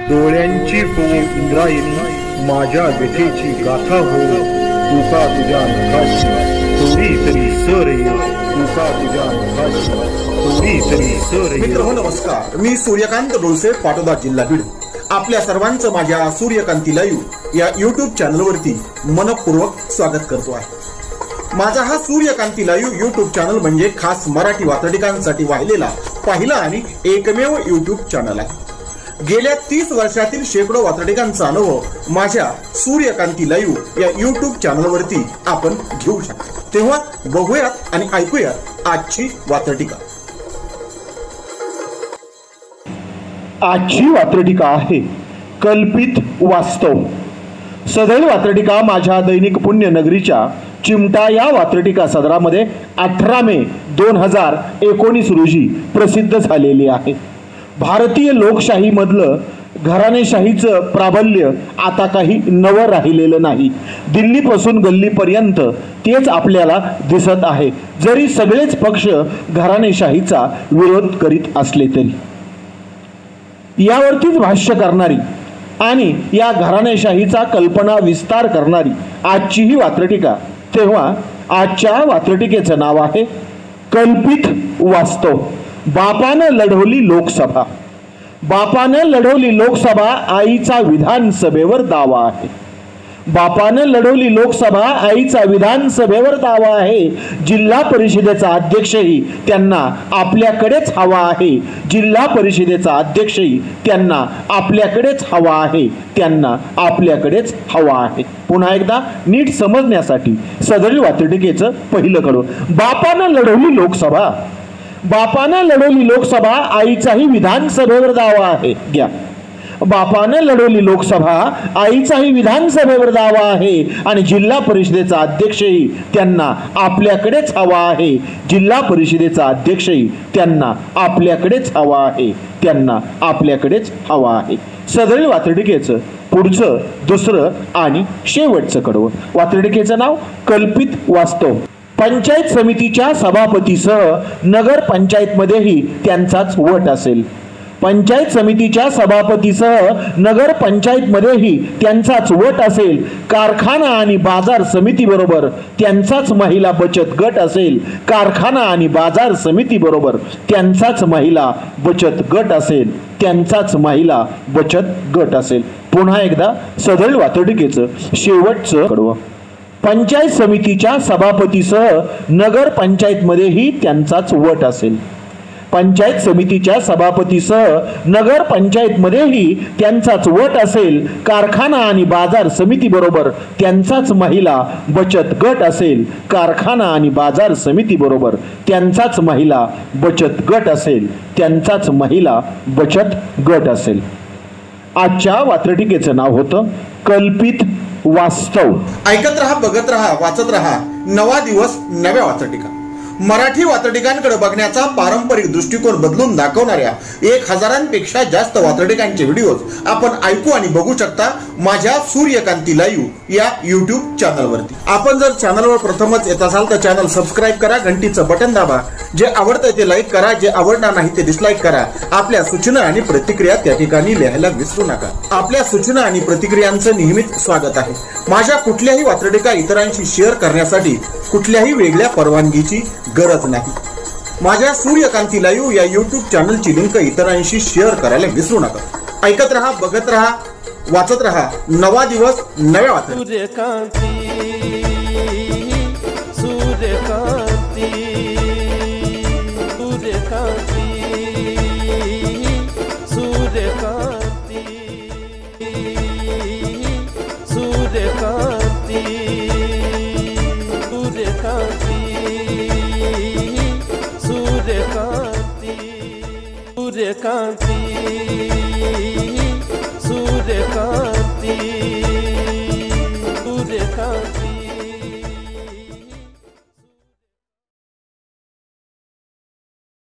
डोळ्यांची पोळ इंद्रायणी माझ्या व्यथेची गाथा हो तुका तुझ्या नखाची थोडी तरी सर तुका तुझ्या नखाची थोडी तरी सर। मित्र नमस्कार, मी सूर्यकांत डोलसे, पाटोदा, जिल्हा बीड। आपल्या सर्वांचं माझ्या सूर्यकांती लाईव्ह या यूट्यूब चॅनलवरती मनपूर्वक स्वागत करतो आहे। माझा हा सूर्यकांती लाईव्ह यूट्यूब चॅनल म्हणजे खास मराठी वात्रटिकांसाठी वाहिलेला पहिला आणि एकमेव यूट्यूब चॅनल आहे। गेल्या 30 वर्षातील शेकडो वात्रटिकांचा अनुभव माझ्या सूर्यकांती लाईव्ह या यूट्यूब चॅनलवरती आपण घेऊ शकता। तेव्हा बघूयात आणि ऐकूयात आजची वात्रटिका। आजची वात्रटिका आहे कल्पित वास्तव। सदैव वात्रटिका माझ्या दैनिक पुण्यनगरीच्या चिमटा या वात्रटिका सदरामध्ये 18 मे 2019 रोजी प्रसिद्ध झालेली आहे। भारतीय लोकशाहीमधलं घराणेशाहीचं प्राबल्य आता काही नवं राहिलेलं नाही। दिल्लीपासून गल्लीपर्यंत तेच आपल्याला दिसत आहे, जरी सगळेच पक्ष घराणेशाहीचा विरोध करीत असले तरी। यावरतीच भाष्य करणारी आणि या घराणेशाहीचा कल्पना विस्तार करणारी आजची ही वात्रटिका। तेव्हा आजच्या वात्रटिकेचं नाव आहे कल्पित वास्तव। बापानं लढवली लोकसभा। बापानं लढवली लोकसभा, आईचा विधानसभेवर दावा आहे। बापानं लढवली लोकसभा, आईचा विधानसभेवर दावा आहे। जिल्हा परिषदेचा अध्यक्षही त्यांना आपल्याकडेच हवा आहे। जिल्हा परिषदेचा अध्यक्षही त्यांना आपल्याकडेच हवा आहे। त्यांना आपल्याकडेच हवा आहे। पुन्हा एकदा नीट समजण्यासाठी सदरील वात्रटिकेचं पहिलं कडवं। बापानं लढवली लोकसभा। बापानं लढवली लोकसभा, आईचाही विधानसभेवर दावा आहे। घ्या, बापानं लढवली लोकसभा, आईचाही विधानसभेवर दावा आहे आणि जिल्हा परिषदेचा अध्यक्षही त्यांना आपल्याकडेच हवा आहे। जिल्हा परिषदेचा अध्यक्षही त्यांना आपल्याकडेच हवा आहे। त्यांना आपल्याकडेच हवा आहे। सदरील वात्रटिकेचं पुढचं दुसरं आणि शेवटचं कडवं। वात्रटिकेचं नाव कल्पित वास्तव। पंचायत समितीच्या सभापतीसह नगर पंचायतमध्येही त्यांचाच वट असेल। पंचायत समितीच्या सभापतीसह नगर पंचायतमध्येही त्यांचाच वट असेल। कारखाना आणि बाजार समिती बरोबर त्यांचाच महिला बचत गट असेल। कारखाना आणि बाजार समिती बरोबर त्यांचाच महिला बचत गट असेल। त्यांचाच महिला बचत गट असेल। पुन्हा एकदा सदरील वात्रटिकेचं शेवटचं कडवं। पंचायत समितीच्या सभापतीसह नगर पंचायतमध्येही त्यांचाच वट असेल। पंचायत समितीच्या सभापतीसह नगर पंचायतमध्येही त्यांचाच वट असेल। कारखाना आणि बाजार समिती बरोबर त्यांचाच महिला बचत गट असेल। कारखाना आणि बाजार समिती बरोबर त्यांचाच महिला बचत गट असेल। त्यांचाच महिला बचत गट असेल। आजच्या वात्रटिकेचं नाव होतं कल्पित वास्तव। ऐकत रहा, बघत रहा, वाचत रहा। नवा दिवस, नव्या वात्रटिका। मराठी वात्रटिकांकडे बघण्याचा पारंपरिक दृष्टिकोन बदलून दाखवणाऱ्या 1000पेक्षा जास्त वात्रटिकांचे व्हिडिओज आपण ऐकू आणि बघू शकता माझ्या सूर्यकांती लाईव्ह या यूट्यूब चॅनलवरती। आपण जर चॅनलवर प्रथमच येत असाल तर चॅनल सबस्क्राईब करा, घंटीचं बटन दाबा। जे आवडतं ते लाईक करा, जे आवडणार नाही ते डिसलाईक करा। आपल्या सूचना आणि प्रतिक्रिया त्या ठिकाणी लिहायला विसरू नका। आपल्या सूचना आणि प्रतिक्रियांचं नेहमीच स्वागत आहे। माझ्या कुठल्याही वात्रटिका इतरांशी शेअर करण्यासाठी कुठल्याही वेगळ्या परवानगीची गरज नाही। माझ्या सूर्यकांती लाईव्ह या यूट्यूब चॅनलची लिंक इतरांशी शेअर करायला विसरू नका। ऐकत रहा, बघत रहा, वाचत रहा। नवा दिवस, नव्या वात्रटिका। Can't